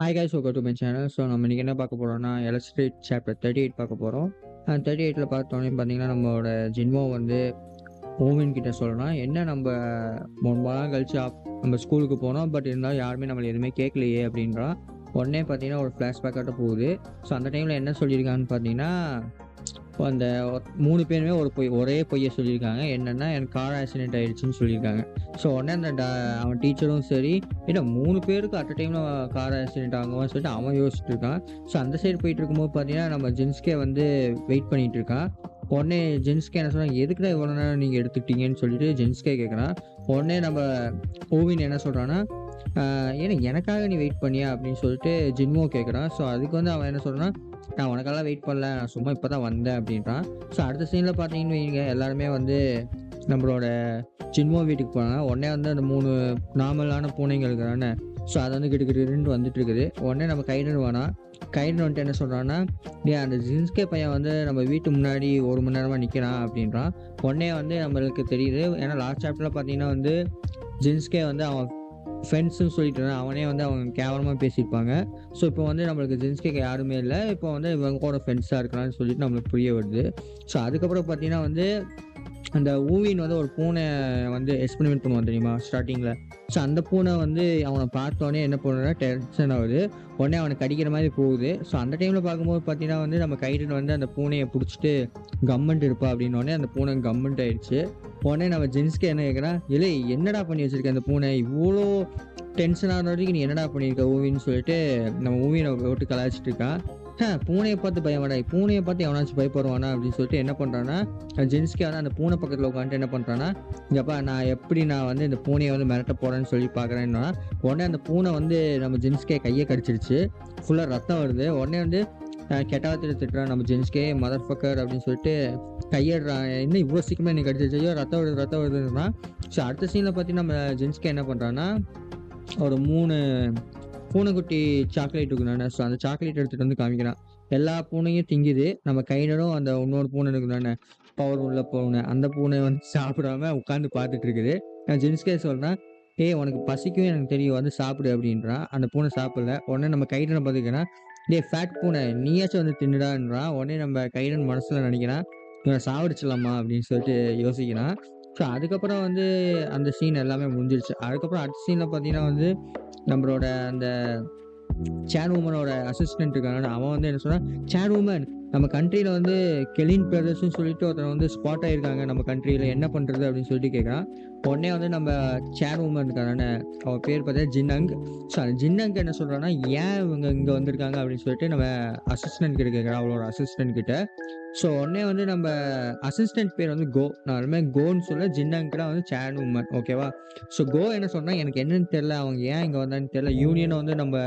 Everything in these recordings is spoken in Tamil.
Hi guys, welcome to my channel. So நம்ம இன்னைக்கு என்ன பார்க்க போறோம்னா, எலஸ்ட்ரேட் சாப்டர் 38 பார்க்க போறோம். 38ல பார்த்தோன்னே பார்த்தீங்கன்னா, நம்மளோட ஜின்வோ வந்து ஓவின் கிட்ட சொல்லலாம். என்ன நம்ம ரொம்ப நாள் கழிச்சு நம்ம ஸ்கூலுக்கு போனோம். பட் இருந்தாலும் யாருமே நம்மள எதுவுமே கேட்கலையே அப்படின்றான். உடனே பார்த்தீங்கன்னா ஒரு ஃப்ளாஷ்பேக்காட்ட போகுது. ஸோ அந்த டைமில் என்ன சொல்லியிருக்கான்னு பார்த்தீங்கன்னா, அந்த 3 பேருமே ஒரே பொய்ய சொல்லியிருக்காங்க. என்னன்னா, எனக்கு கார் ஆக்சிடென்ட் ஆயிடுச்சுன்னு சொல்லியிருக்காங்க. ஸோ உடனே அவன் டீச்சரும் சரி, ஏன்னா 3 பேருக்கு அட் அ டைம்ல கார் ஆக்சிடென்ட் ஆகுமான்னு சொல்லிட்டு அவன் யோசிச்சுட்டு இருக்கான். ஸோ அந்த சைடு போயிட்டு இருக்கும்போது பார்த்தீங்கன்னா, நம்ம ஜின்ஸ்கே வந்து வெயிட் பண்ணிட்டு இருக்கான். உடனே ஜின்ஸ்கே என்ன சொல்றான், எதுக்குடா இவ்வளோ நேரம் நீங்க எடுத்துக்கிட்டீங்கன்னு சொல்லிட்டு ஜின்ஸ்கே கேட்குறான். உடனே நம்ம ஓவின் என்ன சொல்றான்னா, ஏன்னா எனக்காக நீ வெயிட் பண்ணியா அப்படின்னு சொல்லிட்டு ஜின்வோ கேட்குறான். ஸோ அதுக்கு வந்து அவன் என்ன சொல்றான், நான் உனக்கெல்லாம் வெயிட் பண்ணல, நான் சும்மா இப்போ தான் வந்தேன் அப்படின்றான். ஸோ அடுத்த சீனில் பார்த்தீங்கன்னு வைங்க, எல்லாருமே வந்து நம்மளோட ஜின்வோ வீட்டுக்கு போனாங்க. உடனே வந்து அந்த 3 நார்மலான பூனைங்க இருக்கிறானே, ஸோ அது வந்து கிடுகிடுன்னு வந்துட்டு இருக்குது. உடனே நம்ம கைடன் வேணாம், கைடன் வந்துட்டு என்ன சொல்கிறான்னா, டேய் அந்த ஜின்ஸ்கே பையன் வந்து நம்ம வீட்டு முன்னாடி 1 மணி நேரமாக நிற்கிறான் அப்படின்றான். உடனே வந்து நம்மளுக்கு தெரியுது, ஏன்னா லாஸ்ட் சாப்டரில் பார்த்தீங்கன்னா வந்து ஜின்ஸ்கே வந்து அவன் ஃப்ரெண்ட்ஸ்ன்னு சொல்லிட்டு இருந்தான். அவனே வந்து அவங்க கேவலமாக பேசியிருப்பாங்க. ஸோ இப்போ வந்து நம்மளுக்கு ஜின்ஸ்கேக்கு யாருமே இல்லை, இப்போ வந்து இவங்க கூட ஃப்ரெண்ட்ஸாக இருக்கலாம்னு சொல்லிட்டு நம்மளுக்கு புரிய வருது. ஸோ அதுக்கப்புறம் பார்த்தீங்கன்னா வந்து அந்த ஊவின் வந்து ஒரு பூனை வந்து எக்ஸ்பெரிமெண்ட் பண்ணுவான் தெரியுமா ஸ்டார்டிங்கில். ஸோ அந்த பூனை வந்து அவனை பார்த்தோன்னே என்ன பண்ணுறா, டென்ஷன் ஆகுது. உடனே அவனை கடிக்கிற மாதிரி போகுது. ஸோ அந்த டைமில் பார்க்கும்போது பார்த்தீங்கன்னா வந்து நம்ம கைடன் வந்து அந்த பூனையை பிடிச்சிட்டு கம்மன்ட்டு இருப்பா அப்படின்னோடனே அந்த பூனை கம்மன்ட் ஆயிடுச்சு. உடனே நம்ம ஜென்ஸ்க்கு என்ன கேட்குறான், இல்லை என்னடா பண்ணி வச்சிருக்க அந்த பூனை, இவ்வளோ டென்ஷன் ஆகிற வரைக்கும் நீ என்னடா பண்ணியிருக்க ஊவின்னு சொல்லிட்டு நம்ம ஊவினை போட்டு கலாய்ச்சிட்டு இருக்கான். பூனையை பார்த்து பயமாடா, பூனையை பார்த்து எவனாச்சும் பயப்படுவானா அப்படின்னு சொல்லிட்டு என்ன பண்ணுறான்னா, ஜென்ஸ்கே வந்து அந்த பூனை பக்கத்தில் உட்காந்துட்டு என்ன பண்ணுறான்னா, இங்கப்பா நான் வந்து இந்த பூனையை வந்து மிரட்ட போகிறேன்னு சொல்லி பார்க்குறேன்னா, உடனே அந்த பூனை வந்து நம்ம ஜென்ஸ்கே கையை கடிச்சிருச்சு. ஃபுல்லாக ரத்தம் வருது. உடனே வந்து கெட்ட வார்த்தையில திட்டுறான் நம்ம ஜென்ஸ்கே, மதர் ஃபக்கர் அப்படின்னு சொல்லிட்டு கையிடுறான். என்ன இவ்வளோ சீக்கிரமாக எனக்கு கடிச்சிருச்சு, ஐயோ ரத்தம் வருதுன்னா. ஸோ அடுத்த சீனில் பார்த்தீங்கன்னா நம்ம ஜென்ஸ்கே என்ன பண்ணுறான்னா, ஒரு 3 பூனைக்குட்டி சாக்லேட் இருக்குதானே, ஸோ அந்த சாக்லேட் எடுத்துகிட்டு வந்து காமிக்கிறான். எல்லா பூனையும் திங்குது. நம்ம கையினரும் அந்த இன்னொரு பூனை இருக்குதானே, பவர் உள்ள பூனை, அந்த பூனை வந்து சாப்பிடாம உட்காந்து பார்த்துட்டு இருக்குது. நான் ஜென்ஸ்கே சொல்கிறேன், ஏய் உனக்கு பசிக்கும் எனக்கு தெரியும், வந்து சாப்பிடு அப்படின்றான். அந்த பூனை சாப்பிடல. உடனே நம்ம கைடனை பார்த்துக்கிறேன், டேய் ஃபேட் பூனை நீயாச்சும் வந்து தின்னுடான்றான். உடனே நம்ம கைடன் மனசில் நினைக்கிறான், இவனை சாவடிச்சிடலாமா அப்படின்னு சொல்லிட்டு யோசிக்கிறான். ஸோ அதுக்கப்புறம் வந்து அந்த சீன் எல்லாமே முடிஞ்சிருச்சு. அதுக்கப்புறம் அடுத்த சீனில் பார்த்தீங்கன்னா வந்து நம்மளோட அந்த சேட் வுமனோட அசிஸ்டன்ட் இருக்காங்க. அவன் வந்து என்ன சொன்னா, சேட் வுமன் நம்ம கண்ட்ரியில வந்து கெலின் பிரதர்ஸ்ன்னு சொல்லிட்டு ஒருத்தர் வந்து ஸ்பாட் ஆயிருக்காங்க நம்ம கண்ட்ரியில, என்ன பண்றது அப்படின்னு சொல்லிட்டு கேட்குறான். உடனே வந்து நம்ம சேட் வுமன் இருக்கான, அவ பேர் பார்த்தா ஜின்னங். ஸோ அந்த ஜின்னங் என்ன சொல்றான்னா, ஏன் இவங்க இங்க வந்திருக்காங்க அப்படின்னு சொல்லிட்டு நம்ம அசிஸ்டன்ட் கிட்ட கேட்குறான், அவளோட அசிஸ்டன்ட் கிட்ட. ஸோ உடனே வந்து நம்ம அசிஸ்டன்ட் பேர் வந்து கோ, நான் எல்லாமே கோன்னு சொல்ல, ஜின்னங் கிட்ட வந்து சேட் வுமன், ஓகேவா. ஸோ கோ என்ன சொன்னா, எனக்கு என்னன்னு தெரியல, அவங்க ஏன் இங்க வந்தான்னு தெரியல, யூனியனை வந்து நம்ம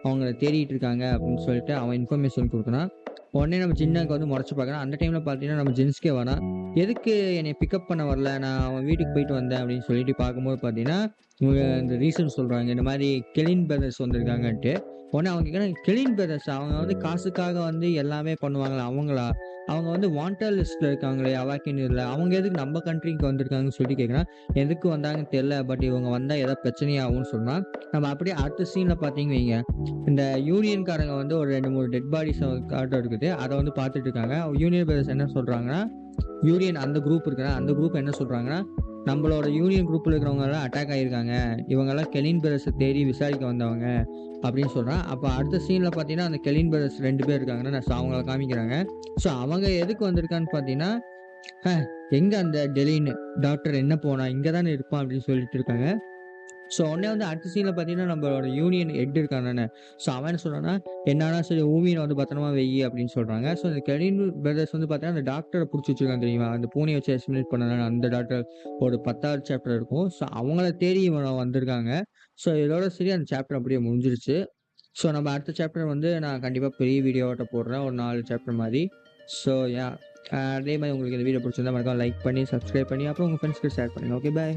அவங்கள தேடிட்டு இருக்காங்க அப்படின்னு சொல்லிட்டு அவன் இன்ஃபர்மேஷன் கொடுக்குறான். உடனே நம்ம ஜின்னாக்கு வந்து முறைச்சு பார்க்குறான். அந்த டைமில் பார்த்தீங்கன்னா நம்ம ஜென்ஸ்கே வரான். எதுக்கு என்னை பிக்கப் பண்ண வரல, நான் அவன் வீட்டுக்கு போயிட்டு வந்தேன் அப்படின்னு சொல்லிட்டு பார்க்கும்போது பார்த்தீங்கன்னா, இவங்க இந்த ரீசன் சொல்கிறாங்க, இந்த மாதிரி கெலின் பிரதர்ஸ் வந்திருக்காங்கன்ட்டு. உடனே அவங்க கேட்குறாங்க, கெலின் பிரதர்ஸ் அவங்க வந்து காசுக்காக வந்து எல்லாமே பண்ணுவாங்களா அவங்களா, அவங்க வந்து வாண்டட் லிஸ்ட்டில் இருக்காங்களே அவாக்கின் இல்லை, அவங்க எதுக்கு நம்ம கண்ட்ரிக்கு வந்திருக்காங்கன்னு சொல்லிட்டு கேட்குறான். எதுக்கு வந்தாங்கன்னு தெரியல, பட் இவங்க வந்தால் ஏதாவது பிரச்சனையாகும்னு சொன்னால், நம்ம அப்படியே அடுத்த சீனில் பார்த்தீங்க வைங்க, இந்த யூனியன்காரங்க வந்து ஒரு 2, 3 டெட் பாடிஸ் காட்டம் இருக்குது. அதை வந்து பார்த்துட்டு இருக்காங்க. யூனியன் பிரதர்ஸ் என்ன சொல்றாங்கன்னா, யூனியன் அந்த குரூப் இருக்கிற அந்த குரூப் என்ன சொல்றாங்கன்னா, நம்மளோட யூனியன் குரூப்ல இருக்கிறவங்க எல்லாம் அட்டாக் ஆயிருக்காங்க, இவங்க எல்லாம் கெலின் பிரதர்ஸை தேடி விசாரிக்க வந்தவங்க அப்படின்னு சொல்றான். அப்போ அடுத்த சீன்ல பார்த்தீங்கன்னா அந்த கெலின் பிரதர்ஸ் 2 பேர் இருக்காங்கன்னா, அவங்கள காமிக்கிறாங்க. ஸோ அவங்க எதுக்கு வந்திருக்கான்னு பார்த்தீங்கன்னா, எங்க அந்த டெலின் டாக்டர் என்ன போனா இங்கே தானே இருப்பான் அப்படின்னு சொல்லிட்டு இருக்காங்க. ஸோ உடனே வந்து அடுத்த சீனில் பார்த்தீங்கன்னா நம்மளோட யூனியன் ஹெட் இருக்கானே, ஸோ அவன் என்ன சொல்கிறான்னா, என்னன்னா சரி ஊமியை வந்து பத்திரமா வெயி அப்படின்னு சொல்கிறாங்க. ஸோ இந்த கெலின் பிரதர்ஸ் வந்து பார்த்தீங்கன்னா அந்த டாக்டரை பிடிச்சி வச்சிருக்காங்க தெரியுமா, அந்த பூனையை வச்சு எஸ்டிமேட் பண்ண அந்த டாக்டர், ஒரு 10வது சாப்டர் இருக்கும். ஸோ அவங்கள தேடி இவங்க வந்திருக்காங்க. ஸோ இதோட சரி அந்த சாப்டர் அப்படியே முடிஞ்சிருச்சு. ஸோ நம்ம அடுத்த சாப்டர் வந்து நான் கண்டிப்பாக பெரிய வீடியோவாட்ட போடுறேன், ஒரு 4 சாப்டர் மாதிரி. ஸோ அதே மாதிரி உங்களுக்கு இந்த வீடியோ பிடிச்சிருந்தா மறக்காம லைக் பண்ணி சப்ஸ்கிரைப் பண்ணி அப்புறம் உங்கள் ஃப்ரெண்ட்ஸ்க்கு ஷேர் பண்ணுங்கள். Okay bye.